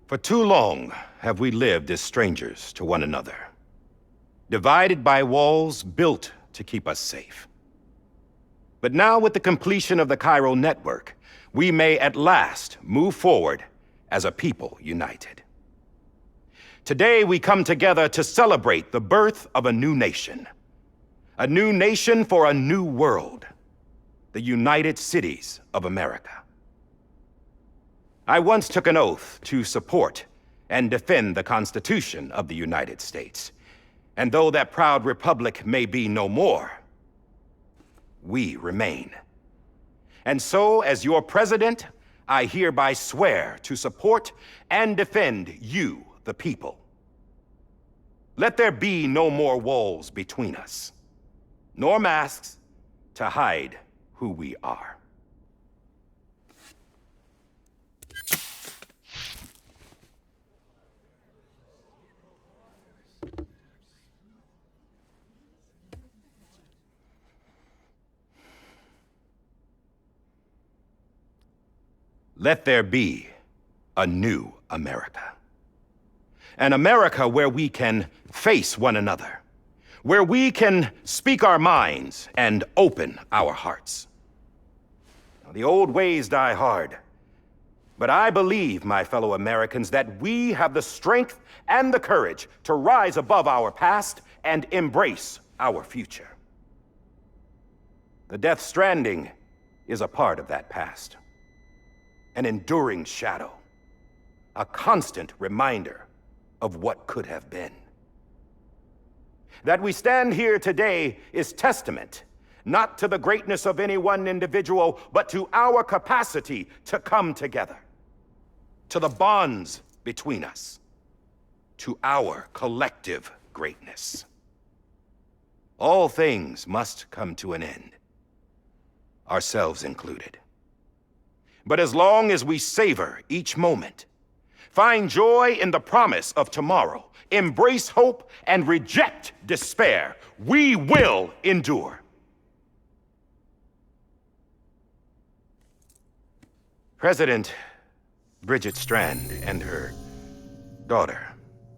For too long have we lived as strangers to one another, divided by walls built to keep us safe. But now, with the completion of the Cairo network, we may at last move forward as a people united. Today, we come together to celebrate the birth of a new nation for a new world, the United Cities of America. I once took an oath to support and defend the Constitution of the United States. And though that proud republic may be no more, we remain. And so, as your president, I hereby swear to support and defend you, the people. Let there be no more walls between us, nor masks to hide who we are. Let there be a new America. An America where we can face one another, where we can speak our minds and open our hearts. Now, the old ways die hard, but I believe, my fellow Americans, that we have the strength and the courage to rise above our past and embrace our future. The Death Stranding is a part of that past. An enduring shadow, a constant reminder of what could have been. That we stand here today is testament, not to the greatness of any one individual, but to our capacity to come together, to the bonds between us, to our collective greatness. All things must come to an end, ourselves included. But as long as we savor each moment, find joy in the promise of tomorrow, embrace hope, and reject despair, we will endure. President Bridget Strand and her daughter,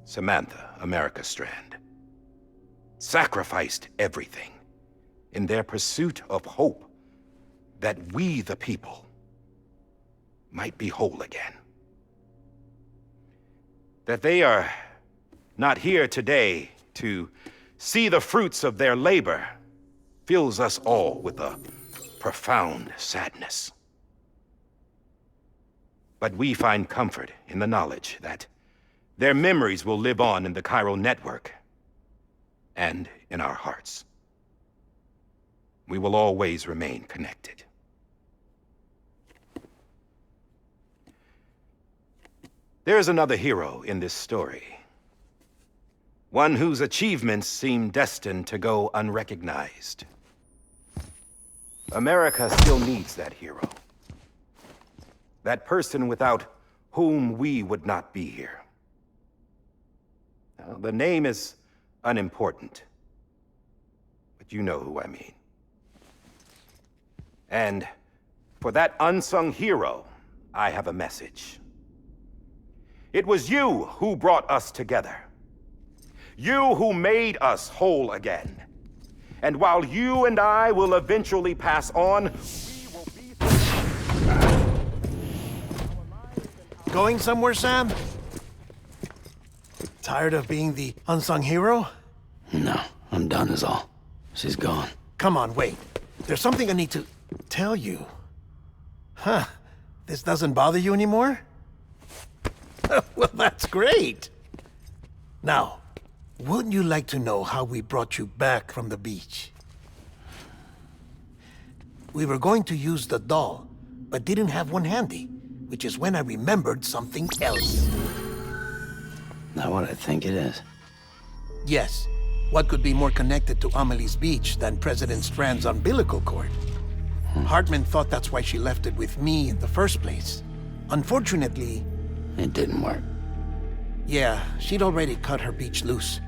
Samantha America Strand, sacrificed everything in their pursuit of hope that we, the people, might be whole again. That they are not here today to see the fruits of their labor fills us all with a profound sadness. But we find comfort in the knowledge that their memories will live on in the Cairo network and in our hearts. We will always remain connected. There's another hero in this story. One whose achievements seem destined to go unrecognized. America still needs that hero. That person without whom we would not be here. Now, the name is unimportant, but you know who I mean. And for that unsung hero, I have a message. It was you who brought us together. You who made us whole again. And while you and I will eventually pass on, we will be... Going somewhere, Sam? Tired of being the unsung hero? No, I'm done is all. She's gone. Come on, wait. There's something I need to tell you. Huh. This doesn't bother you anymore? Well, that's great. Now, wouldn't you like to know how we brought you back from the beach? We were going to use the doll, but didn't have one handy, which is when I remembered something else. Not what I think it is. Yes. What could be more connected to Amelie's beach than President Strand's umbilical cord? Hartman thought that's why she left it with me in the first place. Unfortunately... It didn't work. Yeah, she'd already cut her beach loose.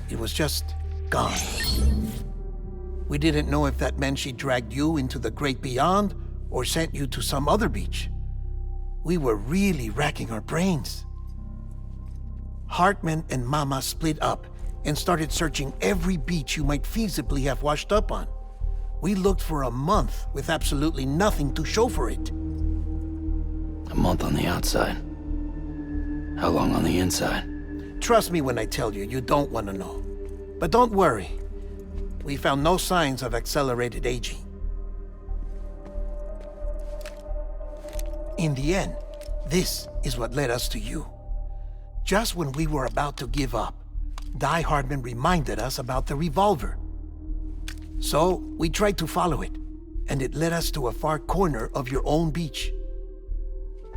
It was just gone. We didn't know if that meant she dragged you into the great beyond or sent you to some other beach. We were really racking our brains. Hartman and Mama split up and started searching every beach you might feasibly have washed up on. We looked for a month with absolutely nothing to show for it. A month on the outside. How long on the inside? Trust me when I tell you, you don't want to know. But don't worry. We found no signs of accelerated aging. In the end, this is what led us to you. Just when we were about to give up, Die Hardman reminded us about the revolver. So we tried to follow it, and it led us to a far corner of your own beach.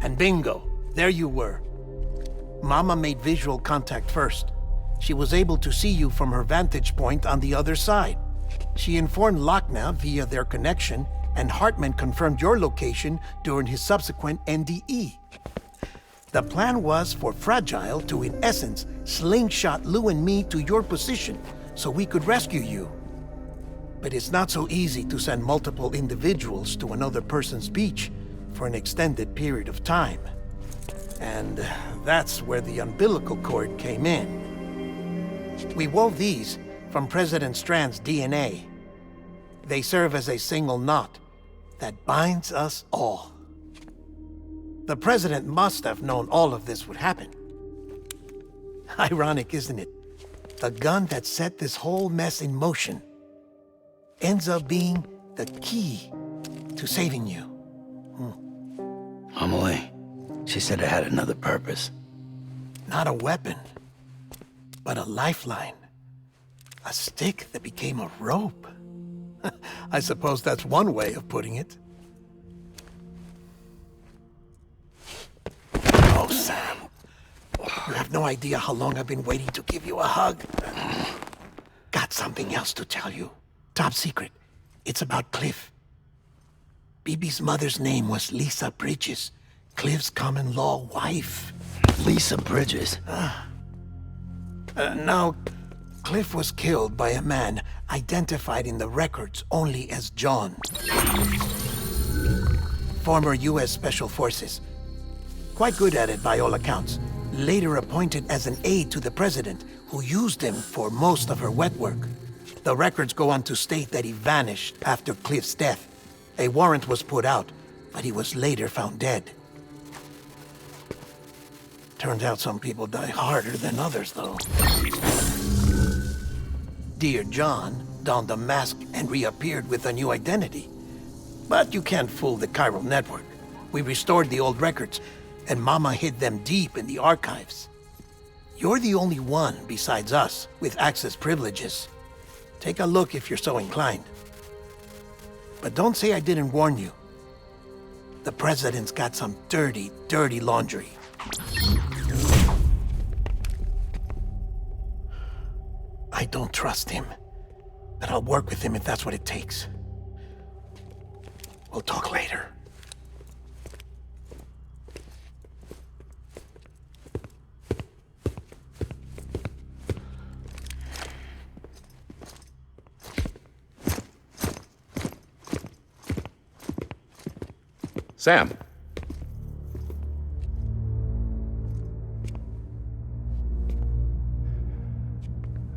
And bingo, there you were. Mama made visual contact first. She was able to see you from her vantage point on the other side. She informed Lochna via their connection, and Hartman confirmed your location during his subsequent NDE. The plan was for Fragile to, in essence, slingshot Lou and me to your position so we could rescue you. But it's not so easy to send multiple individuals to another person's beach for an extended period of time. And that's where the umbilical cord came in. We wove these from President Strand's DNA. They serve as a single knot that binds us all. The President must have known all of this would happen. Ironic, isn't it? The gun that set this whole mess in motion ends up being the key to saving you. Amelie, she said it had another purpose. Not a weapon, but a lifeline. A stick that became a rope. I suppose that's one way of putting it. Oh, Sam. You have no idea how long I've been waiting to give you a hug. Got something else to tell you. Top secret. It's about Cliff. Bibi's mother's name was Lisa Bridges, Cliff's common-law wife. Lisa Bridges? Now, Cliff was killed by a man identified in the records only as John. Former U.S. Special Forces. Quite good at it by all accounts. Later appointed as an aide to the president, who used him for most of her wet work. The records go on to state that he vanished after Cliff's death. A warrant was put out, but he was later found dead. Turns out some people die harder than others, though. Dear John donned a mask and reappeared with a new identity. But you can't fool the chiral network. We restored the old records, and Mama hid them deep in the archives. You're the only one besides us with access privileges. Take a look if you're so inclined. But don't say I didn't warn you. The president's got some dirty, dirty laundry. I don't trust him, but I'll work with him if that's what it takes. We'll talk later. Sam.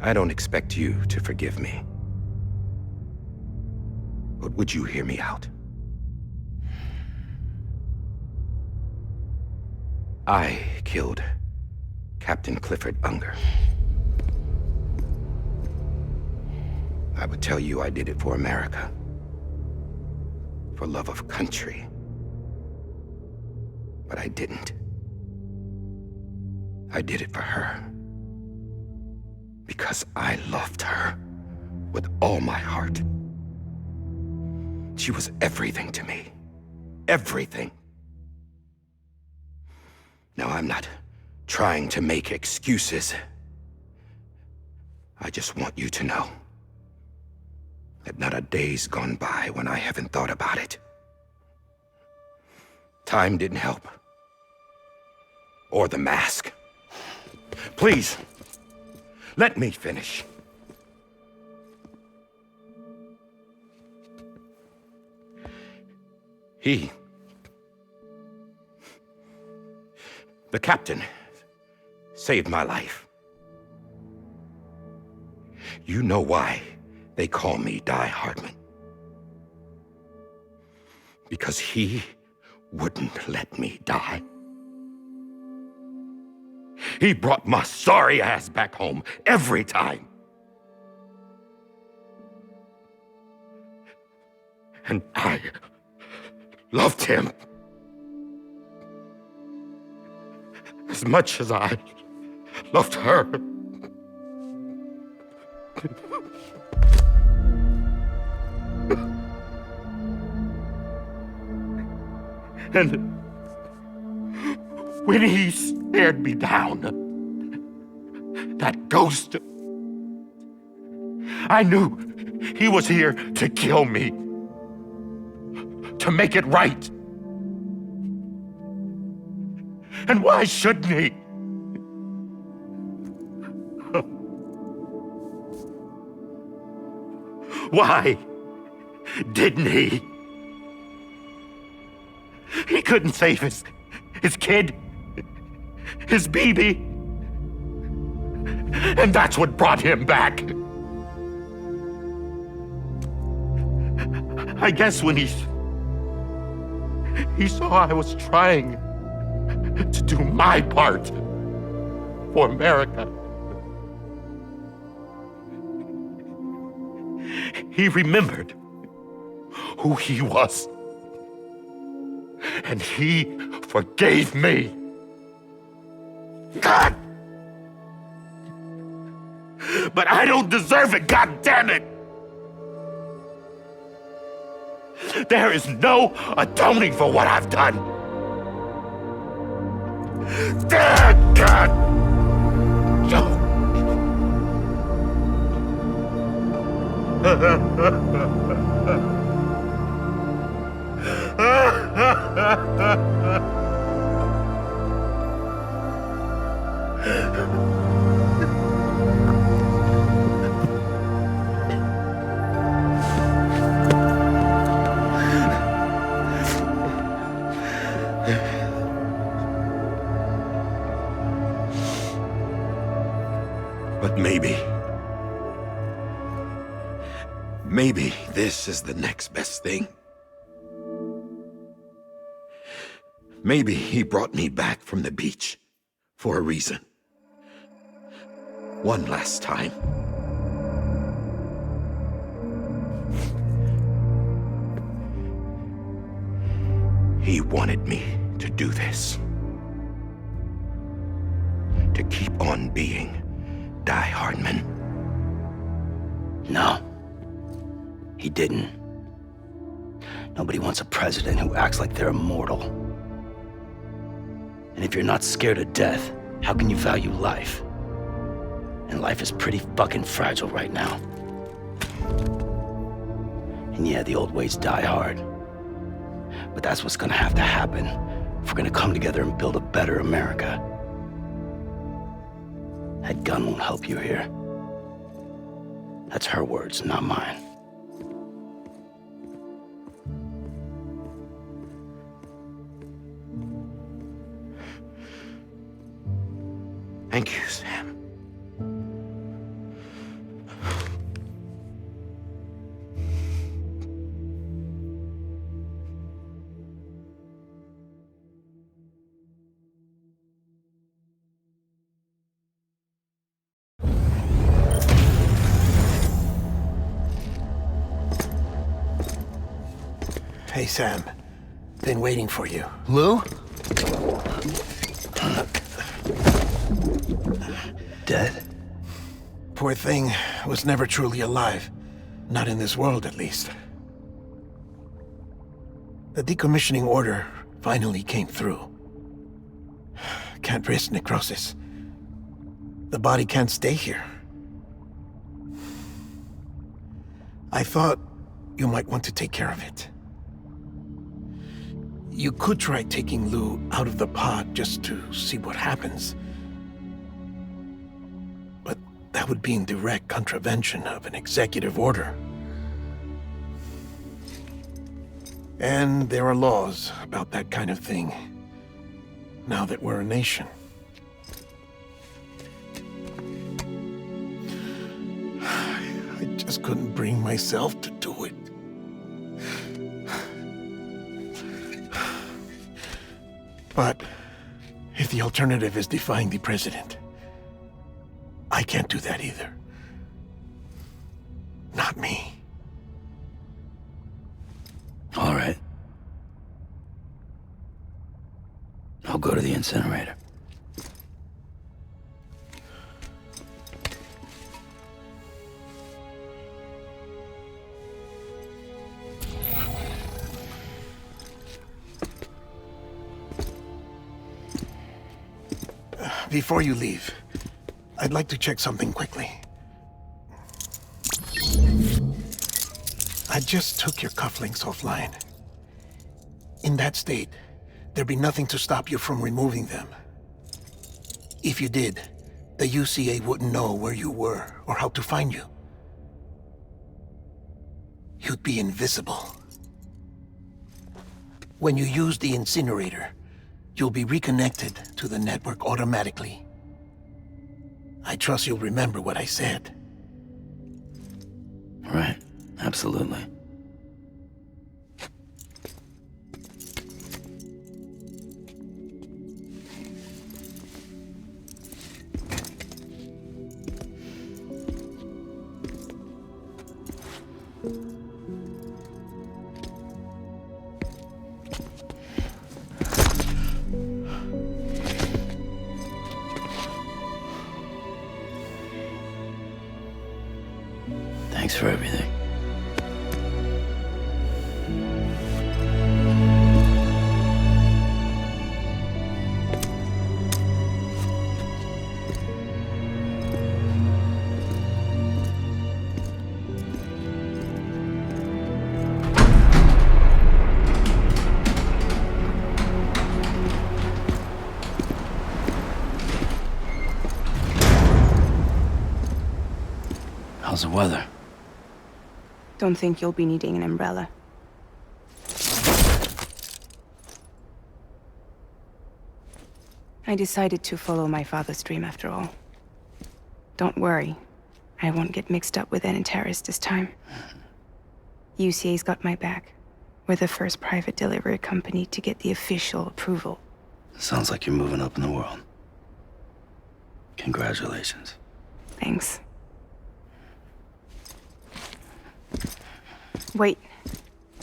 I don't expect you to forgive me. But would you hear me out? I killed Captain Clifford Unger. I would tell you I did it for America. For love of country. But I didn't. I did it for her. Because I loved her with all my heart. She was everything to me. Everything. Now, I'm not trying to make excuses. I just want you to know that not a day's gone by when I haven't thought about it. Time didn't help. Or the mask. Please, let me finish. The captain saved my life. You know why they call me Die Hardman. Because he wouldn't let me die. He brought my sorry ass back home every time. And I loved him as much as I loved her. And when he stared me down, that ghost, I knew he was here to kill me, to make it right. And why shouldn't he? Why didn't he? He couldn't save his kid, his baby. And that's what brought him back. I guess when he saw I was trying to do my part for America, he remembered who he was. And he forgave me. God! But I don't deserve it, God damn it! There is no atoning for what I've done. God! But maybe this is the next best thing. Maybe he brought me back from the beach for a reason. One last time. He wanted me to do this. To keep on being Die Hardman. No, he didn't. Nobody wants a president who acts like they're immortal. And if you're not scared of death, how can you value life? And life is pretty fucking fragile right now. And yeah, the old ways die hard. But that's what's gonna have to happen if we're gonna come together and build a better America. That gun won't help you here. That's her words, not mine. Thank you, Sam. Hey, Sam. Been waiting for you. Lou? Dead? Poor thing was never truly alive. Not in this world, at least. The decommissioning order finally came through. Can't risk necrosis. The body can't stay here. I thought you might want to take care of it. You could try taking Lou out of the pod just to see what happens. But that would be in direct contravention of an executive order. And there are laws about that kind of thing, now that we're a nation. just couldn't bring myself to do it. But if the alternative is defying the president, I can't do that either. Not me. All right. I'll go to the incinerator. Before you leave, I'd like to check something quickly. I just took your cufflinks offline. In that state, there'd be nothing to stop you from removing them. If you did, the UCA wouldn't know where you were or how to find you. You'd be invisible. When you use the incinerator, you'll be reconnected to the network automatically. I trust you'll remember what I said. Right. Absolutely. Thanks for everything. How's the weather? Don't think you'll be needing an umbrella. I decided to follow my father's dream after all. Don't worry, I won't get mixed up with any terrorists this time. UCA's got my back. We're the first private delivery company to get the official approval. Sounds like you're moving up in the world. Congratulations. Thanks. Wait,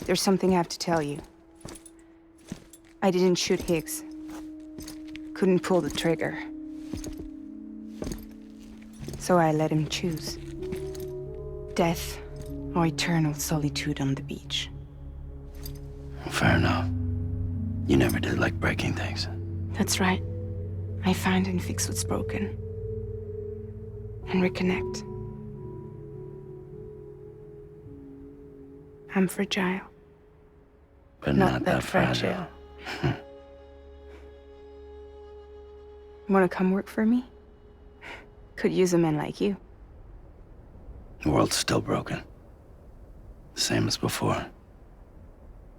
there's something I have to tell you. I didn't shoot Higgs. Couldn't pull the trigger. So I let him choose. Death or eternal solitude on the beach. Fair enough. You never did like breaking things. That's right. I find and fix what's broken. And reconnect. I'm fragile. But not that fragile. Wanna come work for me? Could use a man like you. The world's still broken. Same as before.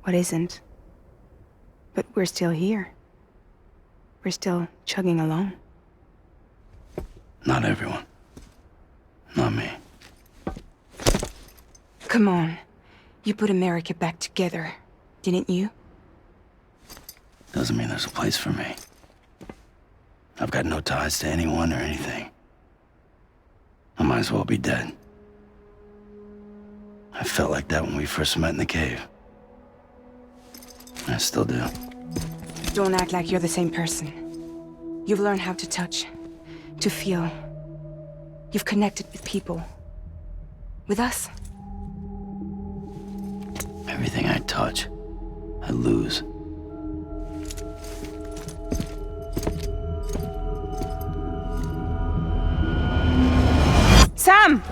What isn't? But we're still here. We're still chugging along. Not everyone. Not me. Come on. You put America back together, didn't you? Doesn't mean there's a place for me. I've got no ties to anyone or anything. I might as well be dead. I felt like that when we first met in the cave. I still do. Don't act like you're the same person. You've learned how to touch, to feel. You've connected with people. With us. Everything I touch, I lose. Sam!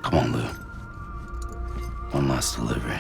Come on, Lou. One last delivery.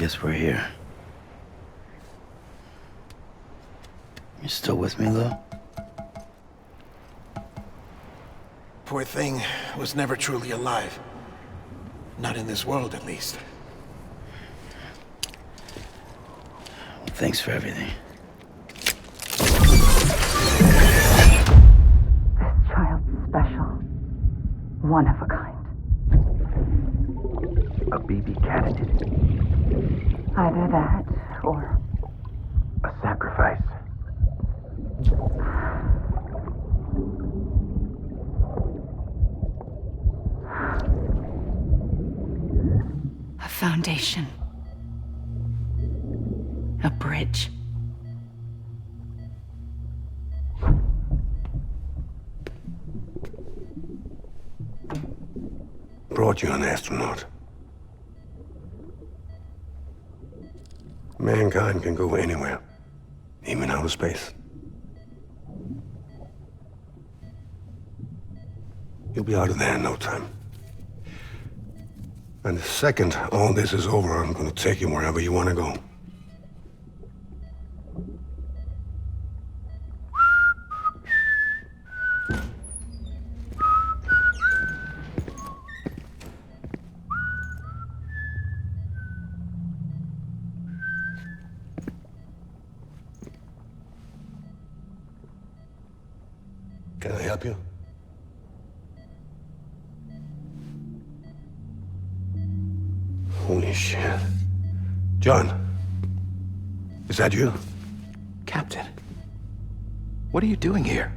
guess we're here. You still with me, Lou? Poor thing was never truly alive. Not in this world, at least. Well, thanks for everything. Child's special. one of a kind. A BB candidate. Either that, or A sacrifice. a foundation. A bridge. Brought you an astronaut. Mankind can go anywhere, even outer space. You'll be out of there in no time. And the second all this is over, I'm gonna take you wherever you wanna go. Can I help you? Holy shit. John, is that you? Captain, what are you doing here?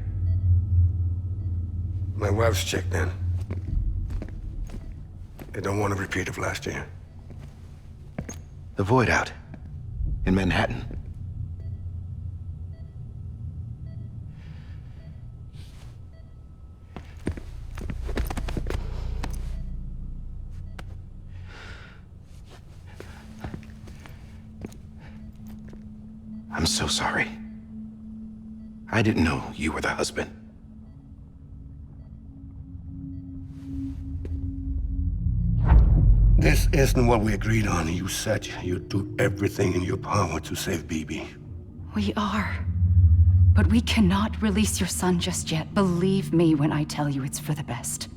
My wife's checked in. They don't want a repeat of last year. The Void out. In Manhattan. I'm so sorry. I didn't know you were the husband. This isn't what we agreed on. You said you'd do everything in your power to save BB. We are. But we cannot release your son just yet. Believe me when I tell you it's for the best.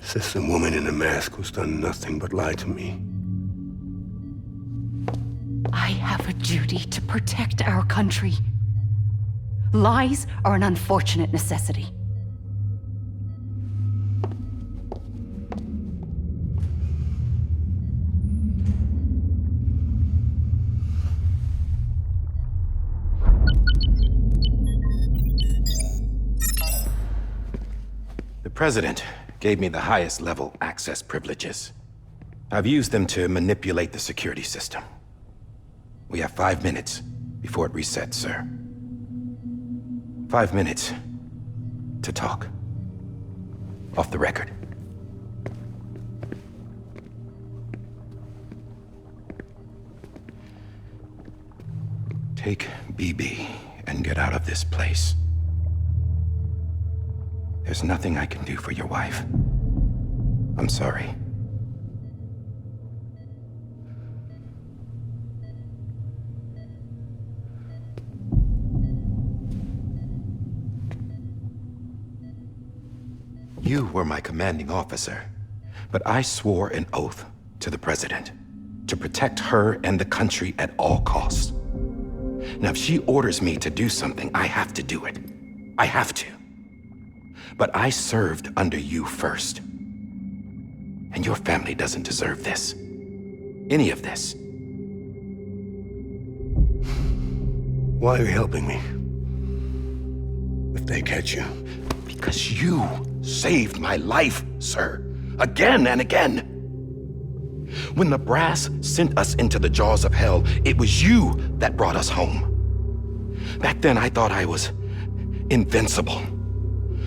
This is a woman in a mask who's done nothing but lie to me. I have a duty to protect our country. Lies are an unfortunate necessity. The President gave me the highest level access privileges. I've used them to manipulate the security system. We have 5 minutes before it resets, sir. 5 minutes to talk. Off the record. Take BB and get out of this place. There's nothing I can do for your wife. I'm sorry. You were my commanding officer, but I swore an oath to the President to protect her and the country at all costs. Now, if she orders me to do something, I have to do it. I have to. But I served under you first. And your family doesn't deserve this. Any of this. Why are you helping me? If they catch you. Because you saved my life, sir. Again and again. When the brass sent us into the jaws of hell, it was you that brought us home. Back then, I thought I was invincible.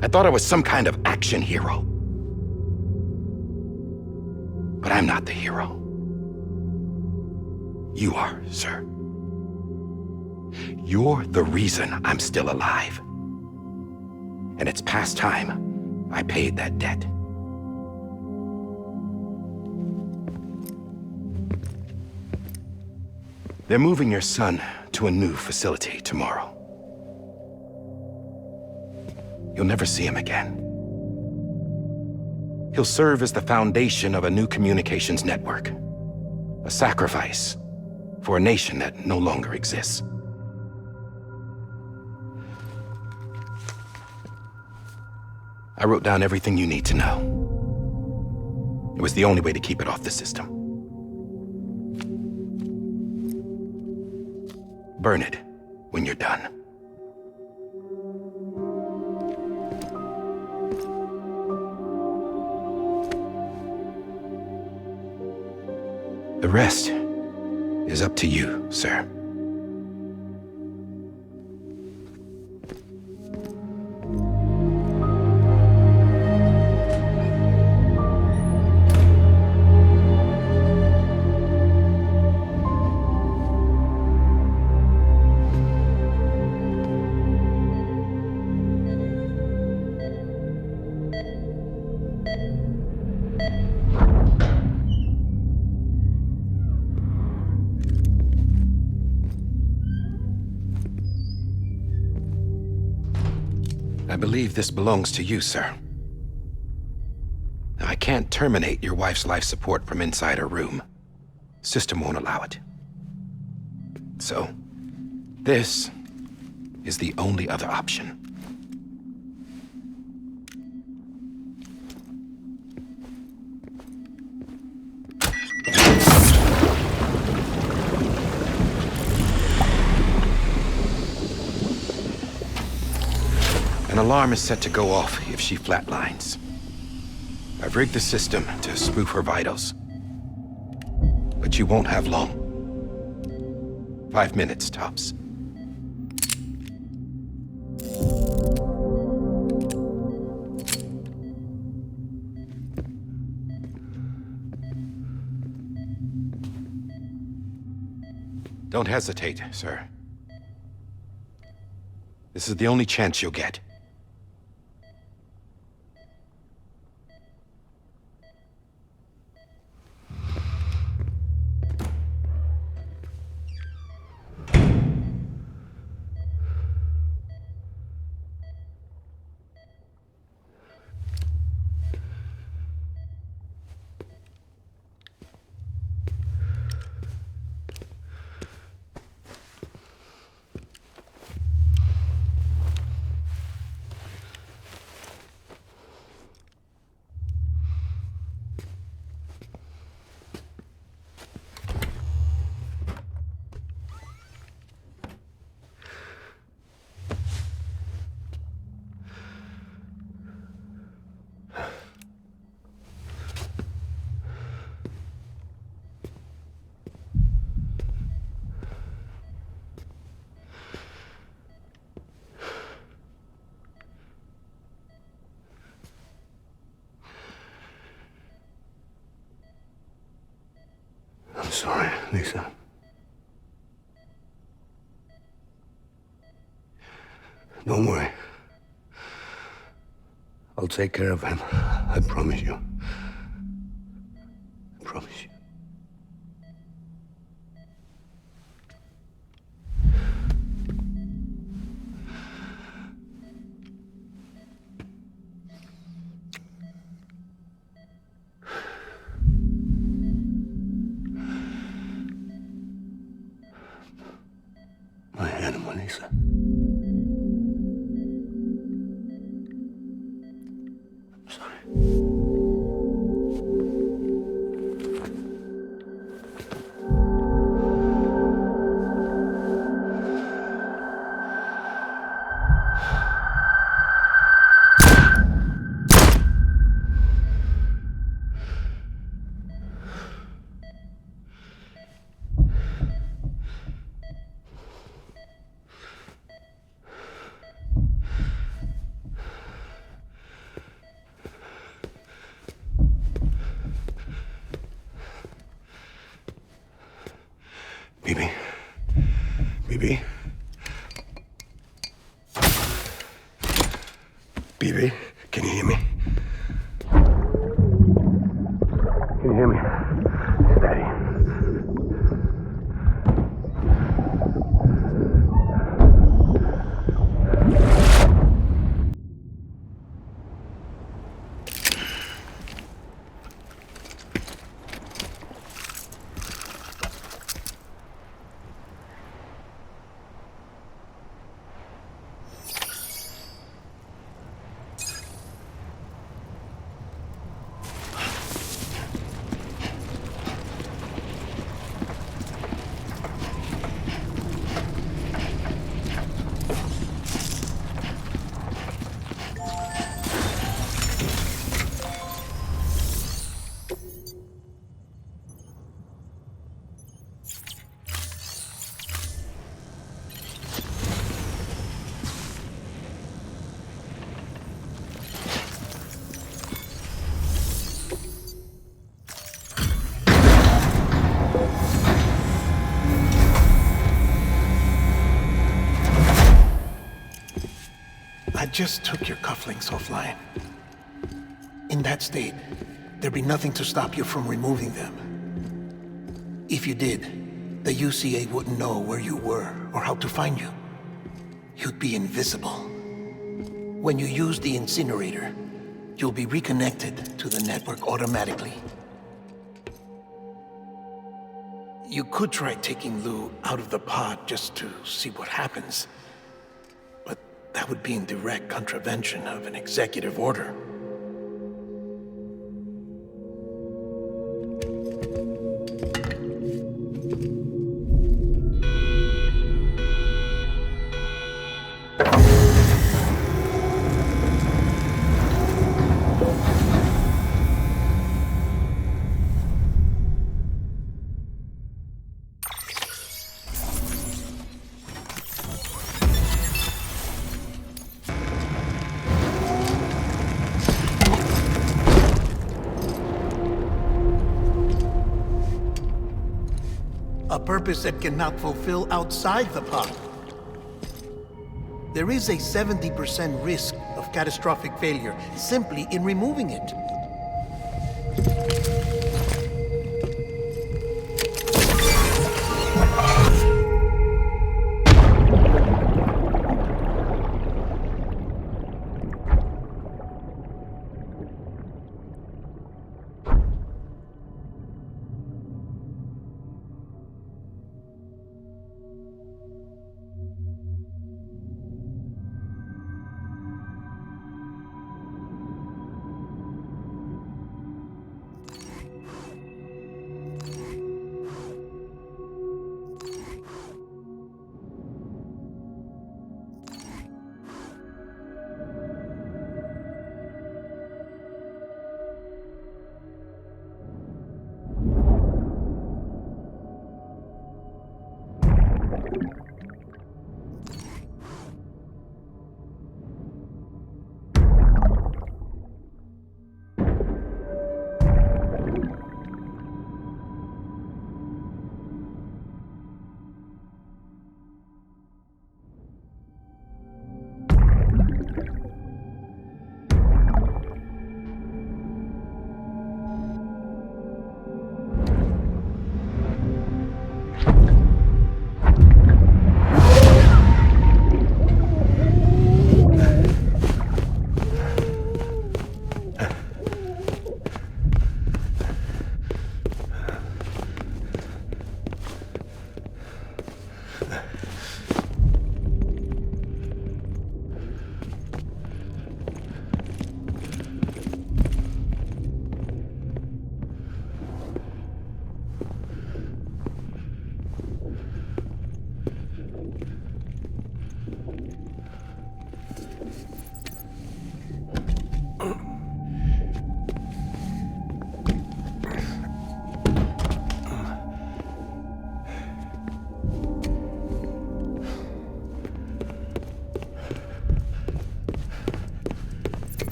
I thought I was some kind of action hero. But I'm not the hero. You are, sir. You're the reason I'm still alive. And it's past time I paid that debt. They're moving your son to a new facility tomorrow. You'll never see him again. He'll serve as the foundation of a new communications network. A sacrifice for a nation that no longer exists. I wrote down everything you need to know. It was the only way to keep it off the system. Burn it when you're done. The rest is up to you, sir. I believe this belongs to you, sir. Now, I can't terminate your wife's life support from inside her room. System won't allow it. So, this is the only other option. An alarm is set to go off if she flatlines. I've rigged the system to spoof her vitals. But you won't have long. 5 minutes, tops. Don't hesitate, sir. This is the only chance you'll get. I'm sorry, Lisa. Don't worry. I'll take care of him. I promise you. I promise you. My animal, Lisa. I'm sorry. Bibi. Bibi. Bibi, can you hear me? Can you hear me? Steady. I just took your cufflinks offline. In that state, there'd be nothing to stop you from removing them. If you did, the UCA wouldn't know where you were or how to find you. You'd be invisible. When you use the incinerator, you'll be reconnected to the network automatically. You could try taking Lou out of the pod just to see what happens. But that would be in direct contravention of an executive order. A purpose that cannot fulfill outside the pod. There is a 70% risk of catastrophic failure simply in removing it.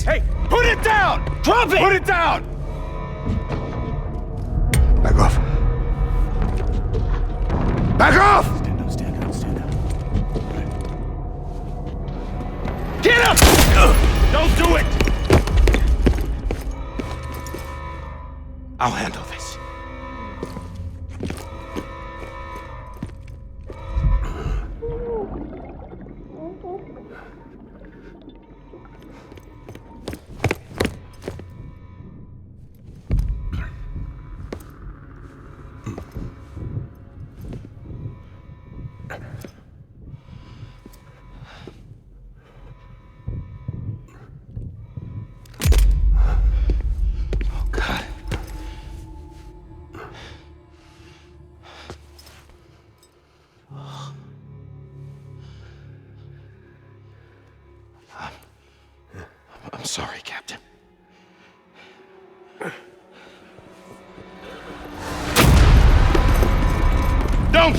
Hey, put it down! Drop it! Put it down! Back off. Back off! Stand up, stand up, stand up. Get up! Don't do it! I'll handle this. I'm sorry, Captain. Don't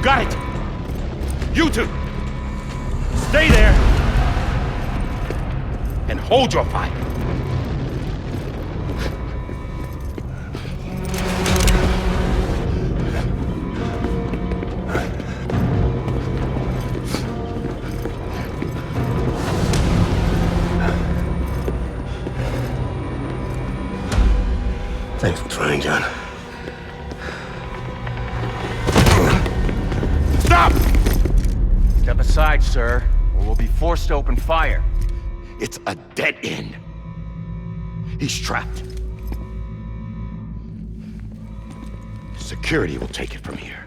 You got it! You two! Stay there! And hold your fire! Thanks for trying, John. Stop! Step aside, sir, or we'll be forced to open fire. It's a dead end. He's trapped. Security will take it from here.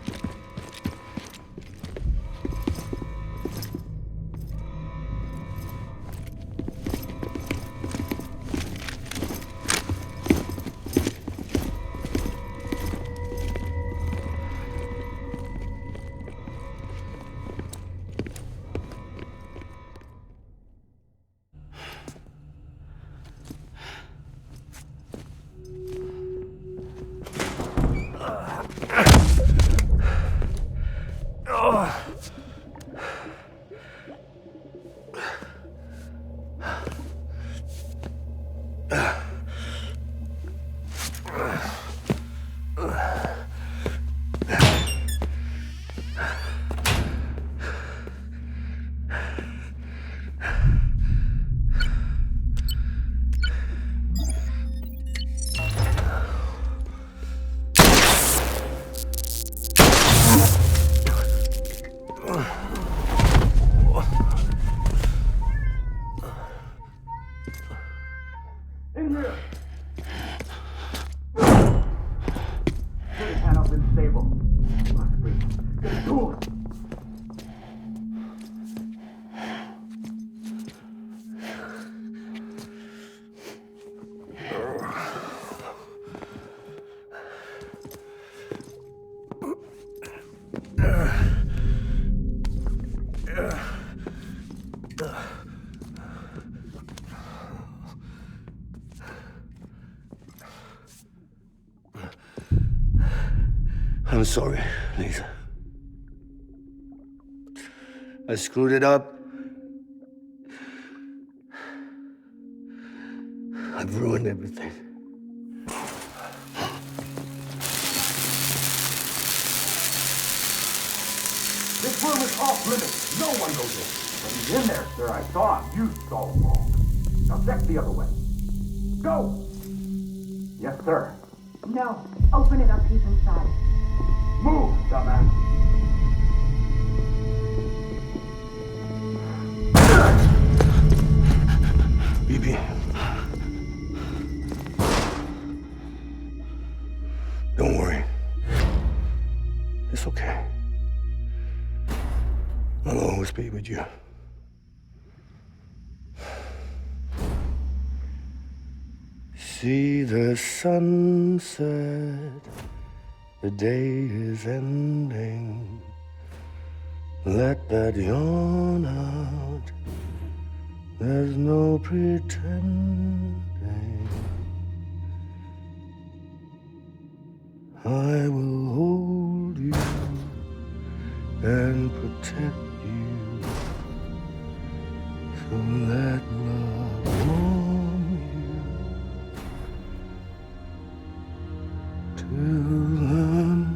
I'm sorry, Lisa. I screwed it up. I've ruined everything. This room is off limits. No one goes in. But he's in there, sir. I saw him. You saw him wrong. Now check the other way. Go! Yes, sir. No. Open it up. He's inside. Move, dumbass. BB. Don't worry. It's okay. I'll always be with you. See the sunset. The day is ending. Let that yawn out. There's no pretending. I will hold you and protect you. So let love warm you till the morning.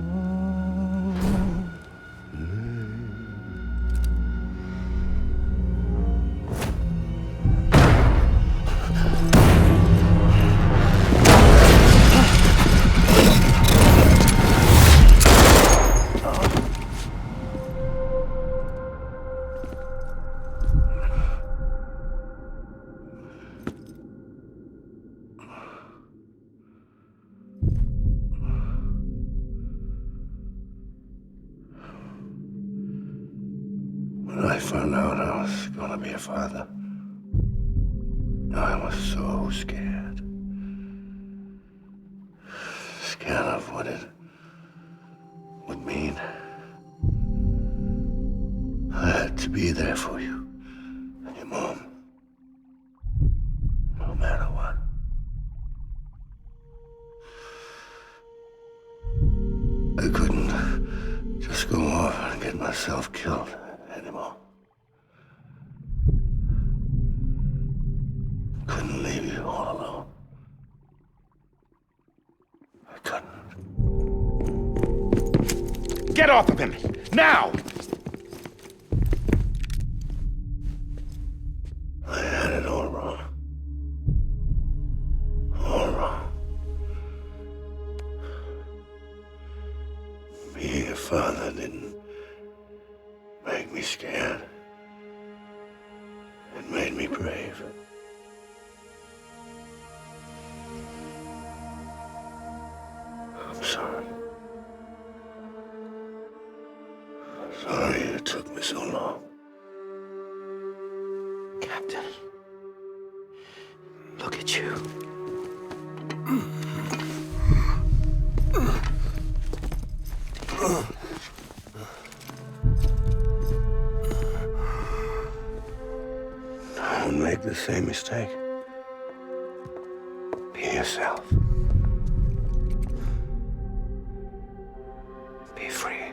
When I found out I was gonna be a father, I was so scared. Scared of what it would mean. I had to be there for you and your mom, no matter what. I couldn't just go off and get myself killed anymore. Couldn't leave you all alone. I couldn't. Get off of him! Now! I had it all wrong. All wrong. Being a father didn't make me scared. It made me brave. I'm sorry. Sorry it took me so long. Captain, look at you. Don't make the same mistake. Be yourself. Be free.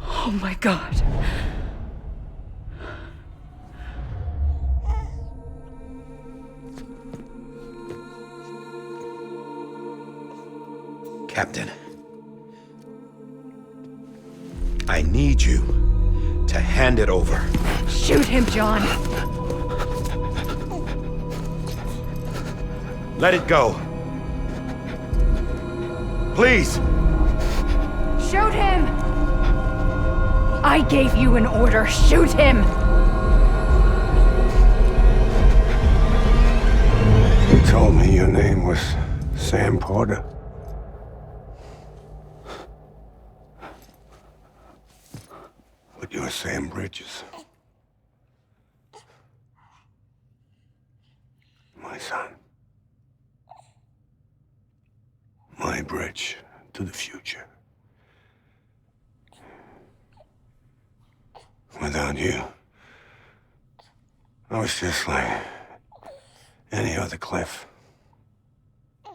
Oh my God. Captain, I need you to hand it over. Shoot him, John. Let it go. Please! Shoot him! I gave you an order. Shoot him! You told me your name was Sam Porter. But you're Sam Bridges. My son. My bridge to the future. Without you, I was just like any other Cliff. A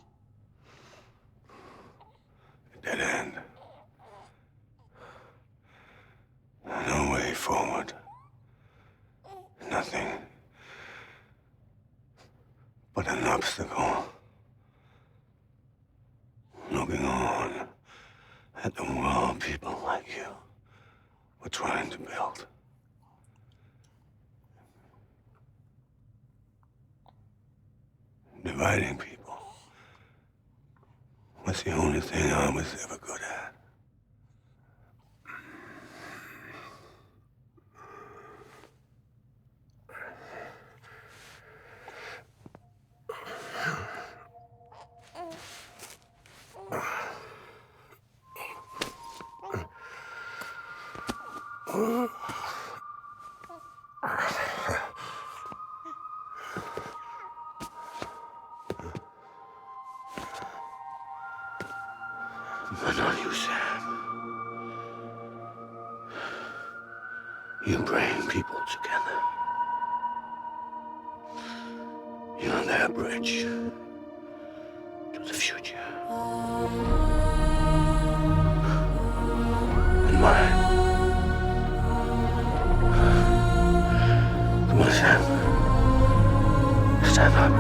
dead end. No way forward. Nothing but an obstacle. Looking on at the world people like you were trying to build. Dividing people was the only thing I was ever good at. But not you, Sam. You bring people together. You're their bridge to the future. And mine. Come on, Sam. Stand up.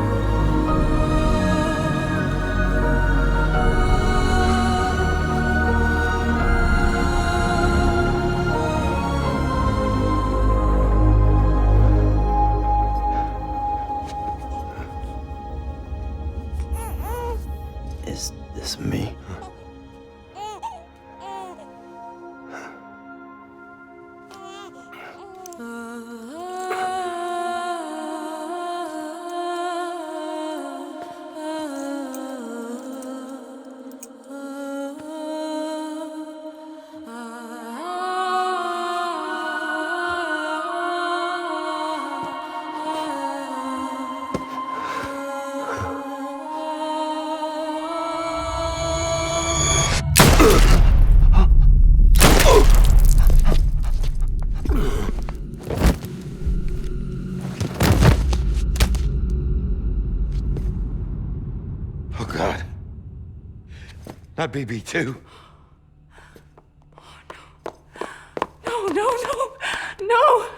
Is this me? Oh, God. Not BB2. No!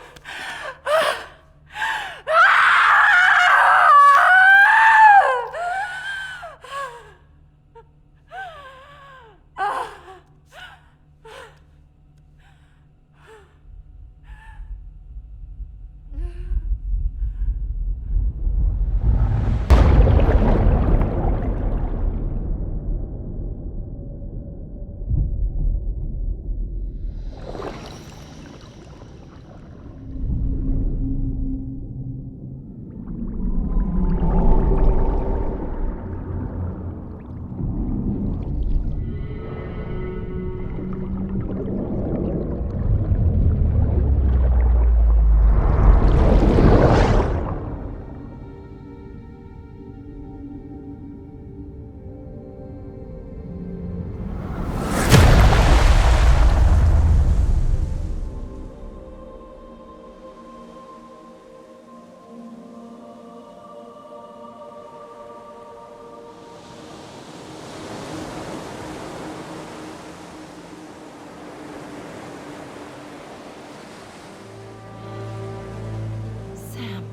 Sam.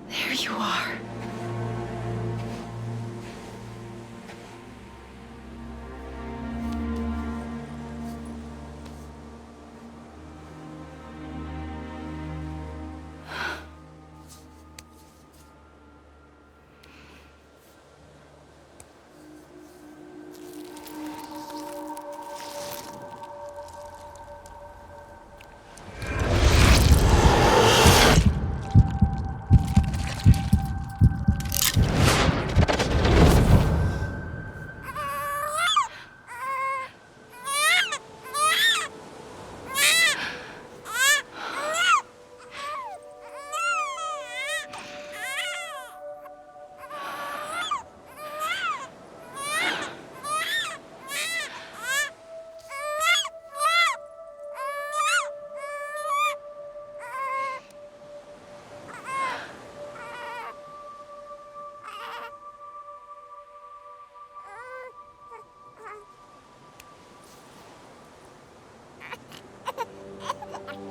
There you are.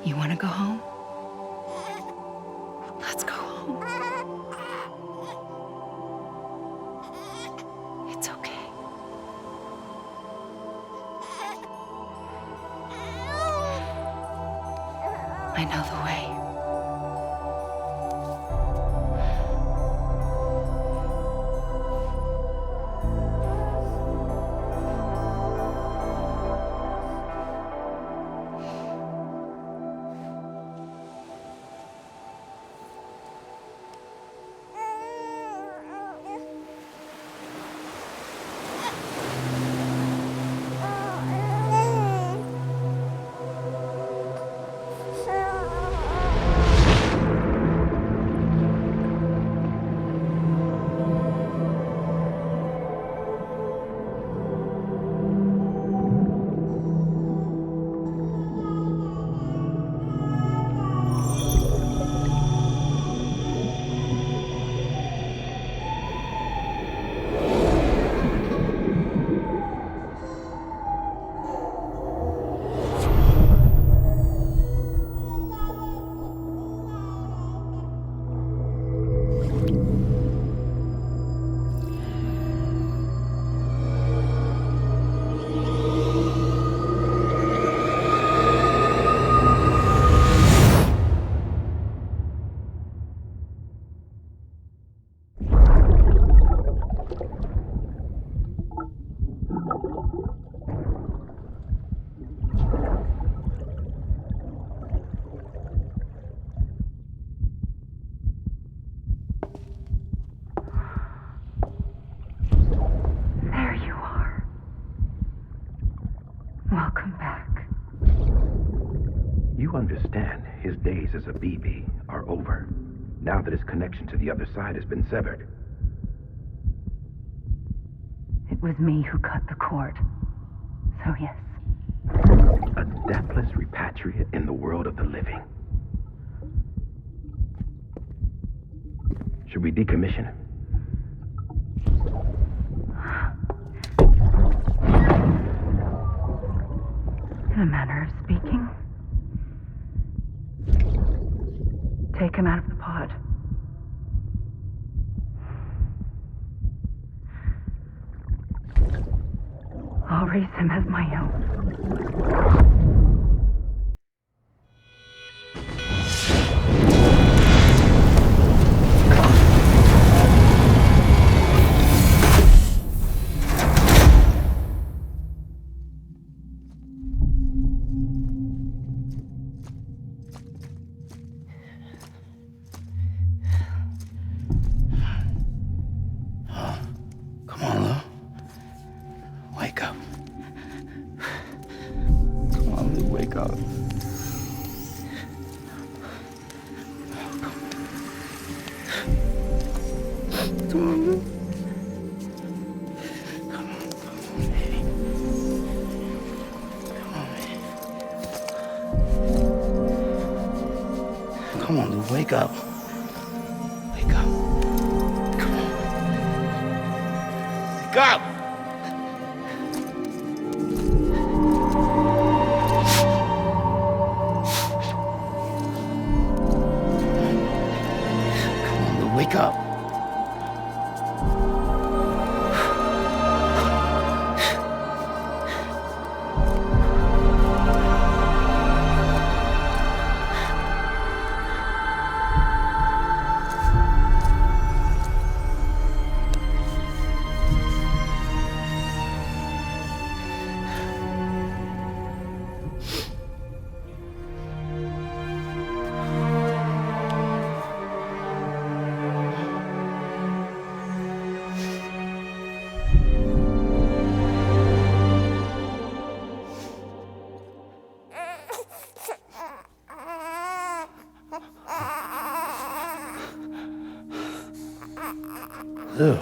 You want to go home? Let's go home. It's okay. I know the way. You understand his days as a BB are over, now that his connection to the other side has been severed. It was me who cut the cord. So yes. A deathless repatriate in the world of the living. Should we decommission him? a manner of speaking. Take him out of the pod. I'll raise him as my own. Come on, Lou. Wake up. Come on, Lou, wake up. Come on, Lou. Come on, baby. Come on, baby. Come on, Lou, wake up. Wake up. Come on. Wake up! Come on, Lou, wake up. Lou.